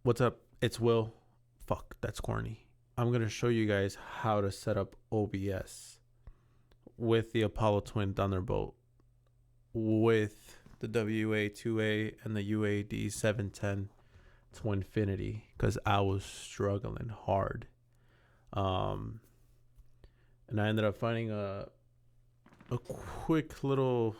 What's up? It's Will. Fuck, that's corny. I'm going to show you guys how to set up OBS with the Apollo Twin Thunderbolt with the WA2A and the UAD 710 to Infinity, because I was struggling hard. And I ended up finding a quick little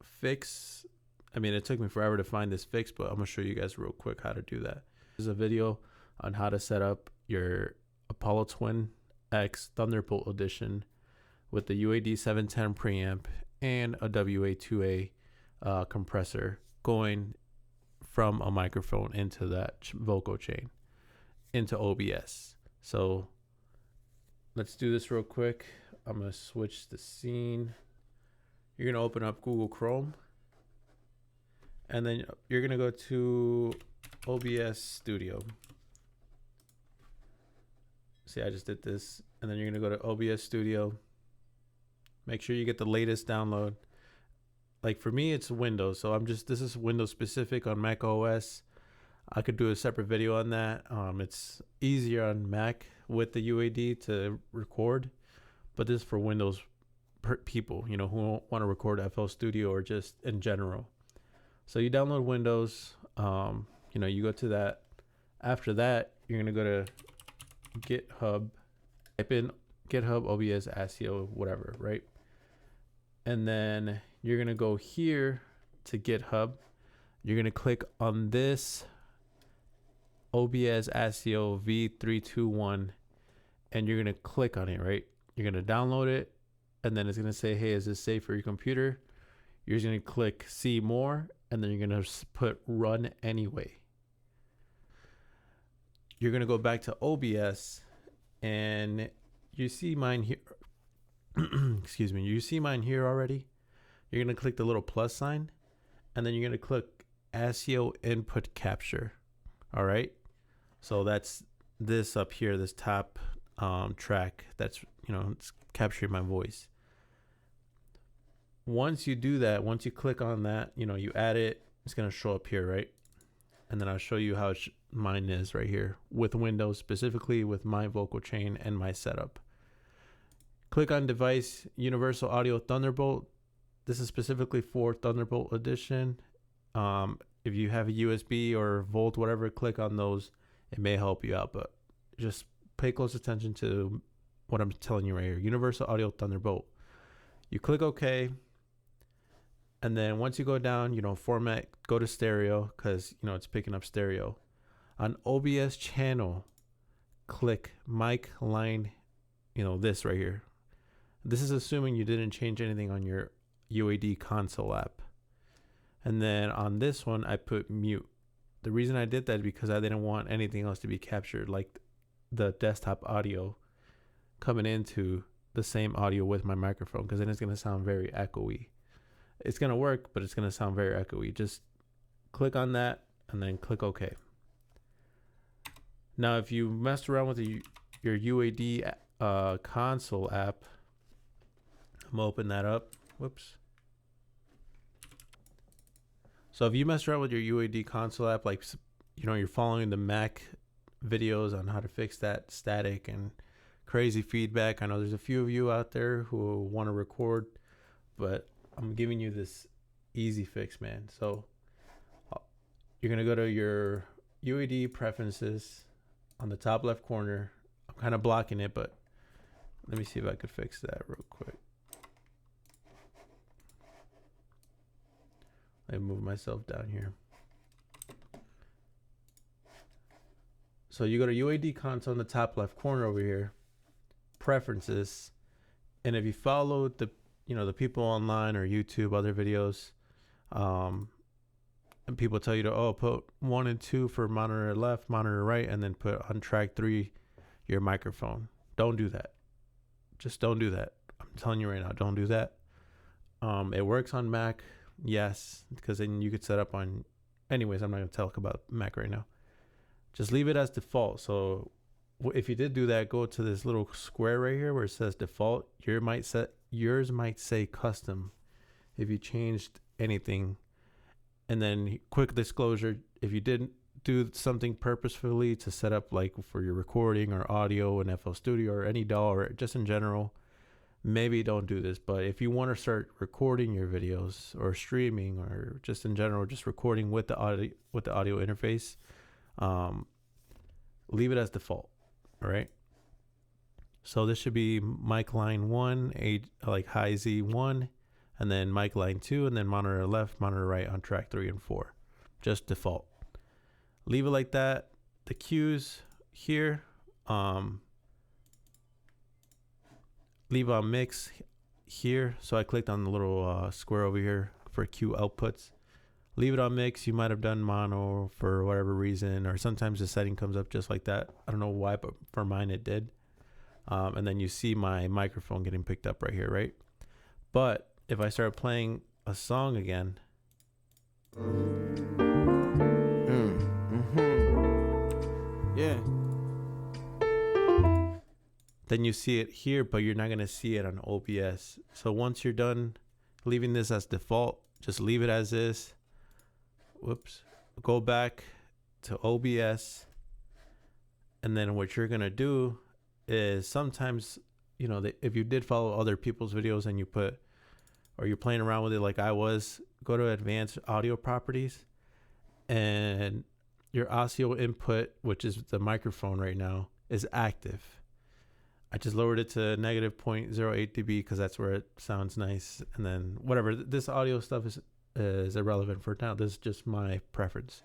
fix. I mean, it took me forever to find this fix, but I'm gonna show you guys real quick how to do that. There's a video on how to set up your Apollo Twin X Thunderbolt edition with the UAD 710 preamp and a WA2A compressor going from a microphone into that vocal chain into OBS. So let's do this real quick. I'm gonna switch the scene. You're gonna open up Google Chrome, and then you're gonna go to OBS Studio. See, I just did this, and then you're gonna go to OBS Studio. Make sure you get the latest download. Like for me, it's Windows, so this is Windows specific on Mac OS. I could do a separate video on that. It's easier on Mac with the UAD to record, but this is for Windows people, you know, who want to record FL Studio or just in general. So you download Windows, you know, you go to that. After that, you're gonna go to GitHub, type in GitHub, OBS, ASIO, whatever, right? And then you're gonna go here to GitHub. You're gonna click on this OBS ASIO V321, and you're gonna click on it, right? You're gonna download it, and then it's gonna say, hey, is this safe for your computer? You're just gonna click see more, and then you're gonna put run anyway. You're gonna go back to OBS, and you see mine here. Excuse me, you see mine here already. You're gonna click the little plus sign, and then you're gonna click ASIO input capture. All right, so that's this up here, this top track that's, you know, it's capturing my voice. Once you do that, once you click on that, you know, you add it, it's gonna show up here, right? And then I'll show you how mine is right here with Windows, specifically with my vocal chain and my setup. Click on device, Universal Audio Thunderbolt. This is specifically for Thunderbolt edition. If you have a USB or Volt, whatever, click on those. It may help you out, but just pay close attention to what I'm telling you right here. Universal Audio Thunderbolt. You click OK. And then once you go down, you know, format, go to stereo, because, you know, it's picking up stereo. On OBS channel, click mic line, you know, this right here. This is assuming you didn't change anything on your UAD console app. And then on this one, I put mute. The reason I did that is because I didn't want anything else to be captured, like the desktop audio coming into the same audio with my microphone, because then it's going to sound very echoey. It's going to work, but it's going to sound very echoey. Just click on that and then click OK. Now, if you messed around with your UAD console app, I'm going to open that up. Whoops. So if you mess around with your UAD console app, like, you know, you're following the Mac videos on how to fix that static and crazy feedback. I know there's a few of you out there who want to record, but I'm giving you this easy fix, man. So you're going to go to your UAD preferences on the top left corner. I'm kind of blocking it, but let me see if I could fix that real quick. I move myself down here. So you go to UAD console in the top left corner over here, preferences, and if you follow the, you know, the people online or YouTube, other videos, and people tell you to put 1 and 2 for monitor left, monitor right, and then put on track 3 your microphone. Don't do that. Just don't do that. I'm telling you right now, don't do that. It works on Mac. Yes, because then you could set up on, anyways, I'm not going to talk about Mac right now. Just leave it as default. So if you did do that, go to this little square right here where it says default. Yours might say custom if you changed anything. And then quick disclosure, if you didn't do something purposefully to set up like for your recording or audio in FL Studio or any DAW or just in general, maybe don't do this. But if you want to start recording your videos or streaming or just in general, just recording with the audio interface, leave it as default. All right. So this should be mic line 1, like high Z1, and then mic line 2, and then monitor left, monitor right on track 3 and 4. Just default. Leave it like that. The cues here, leave on mix here. So I clicked on the little square over here for cue outputs. Leave it on mix. You might have done mono for whatever reason, or sometimes the setting comes up just like that. I don't know why, but for mine it did. And then you see my microphone getting picked up right here, right? But if I start playing a song again, yeah, then you see it here, but you're not going to see it on OBS. So once you're done leaving this as default, just leave it as is. Whoops. Go back to OBS. And then what you're going to do is sometimes, you know, if you did follow other people's videos and you put, or you're playing around with it like I was, go to advanced audio properties, and your ASIO input, which is the microphone right now, is active. I just lowered it to negative 0.08 dB because that's where it sounds nice. And then whatever, this audio stuff is irrelevant for now. This is just my preference.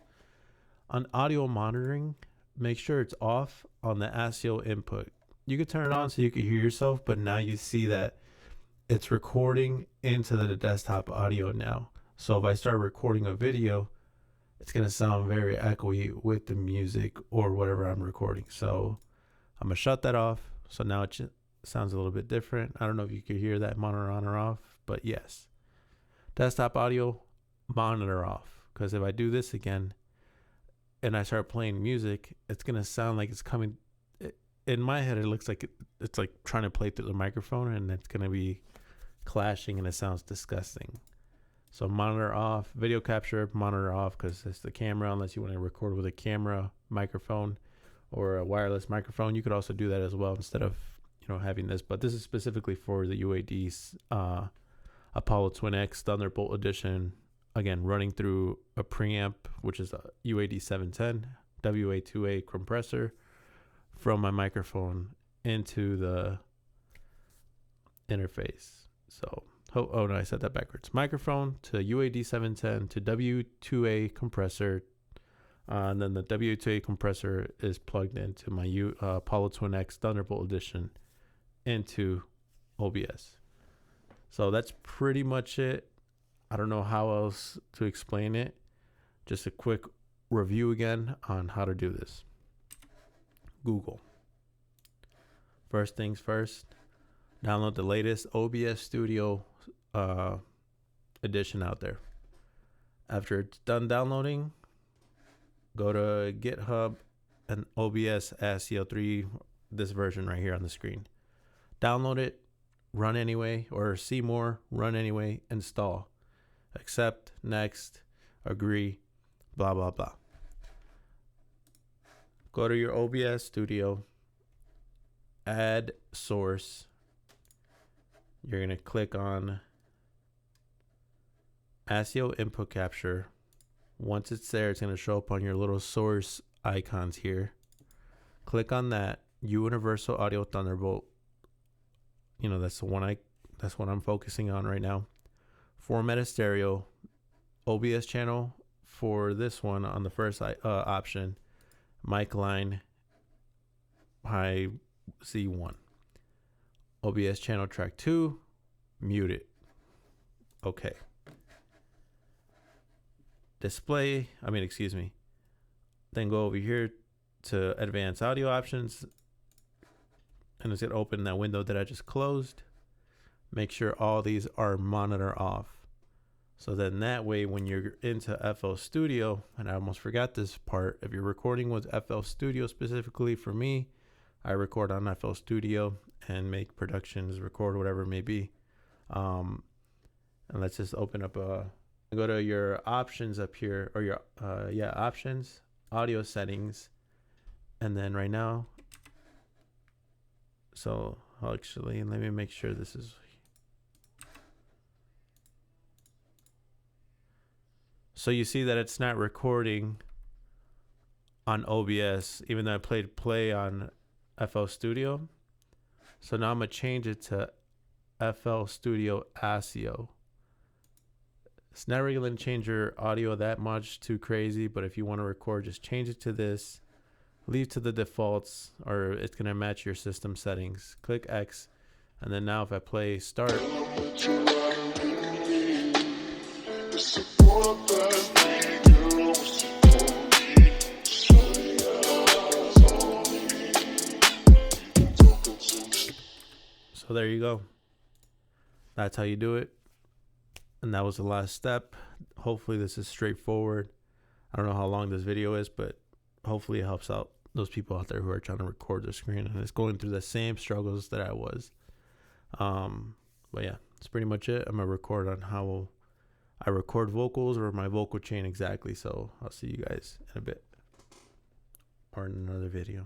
On audio monitoring, make sure it's off on the ASIO input. You could turn it on so you can hear yourself, but now you see that it's recording into the desktop audio now. So if I start recording a video, it's going to sound very echoey with the music or whatever I'm recording. So I'm going to shut that off. So now it sounds a little bit different. I don't know if you could hear that monitor on or off, but yes. Desktop audio, monitor off. Because if I do this again and I start playing music, it's going to sound like it's coming. In my head, it looks like it's like trying to play through the microphone, and it's going to be clashing and it sounds disgusting. So monitor off, video capture, monitor off, because it's the camera, unless you want to record with a camera microphone or a wireless microphone. You could also do that as well instead of, you know, having this. But this is specifically for the UAD's Apollo Twin X Thunderbolt edition. Again, running through a preamp, which is a UAD 710 WA2A compressor from my microphone into the interface. So, oh no, I said that backwards. Microphone to UAD 710 to W2A compressor. And then the W2A compressor is plugged into my Apollo Twin X Thunderbolt edition into OBS. So that's pretty much it. I don't know how else to explain it. Just a quick review again on how to do this. Google. First things first, download the latest OBS Studio edition out there. After it's done downloading, go to GitHub and OBS ASIO 3, this version right here on the screen. Download it, run anyway, or see more, run anyway, install. Accept, next, agree, blah, blah, blah. Go to your OBS Studio, add source. You're going to click on ASIO input capture. Once it's there, it's going to show up on your little source icons here. Click on that. Universal Audio Thunderbolt. You know, that's what I'm focusing on right now. Format as stereo. OBS channel for this one on the first option. Mic line high Z1. OBS channel track 2. Mute it. Okay. Then go over here to advanced audio options, and it's going to open that window that I just closed. Make sure all these are monitor off. So then that way, when you're into FL Studio, and I almost forgot this part, if you're recording with FL Studio specifically, for me, I record on FL Studio and make productions, record whatever it may be. And let's just open up go to your options up here, or your options, audio settings, and then right now, so actually let me make sure this is, so you see that it's not recording on OBS even though I played play on FL Studio. So now I'm gonna change it to FL Studio ASIO. It's not really gonna change your audio that much too crazy, but if you want to record, just change it to this, leave to the defaults, or it's gonna match your system settings. Click X, and then now if I play start, so there you go. That's how you do it. And that was the last step. Hopefully this is straightforward. I don't know how long this video is, but hopefully it helps out those people out there who are trying to record their screen and it's going through the same struggles that I was. But yeah, that's pretty much it. I'm gonna record on how I record vocals or my vocal chain exactly. So I'll see you guys in a bit or in another video.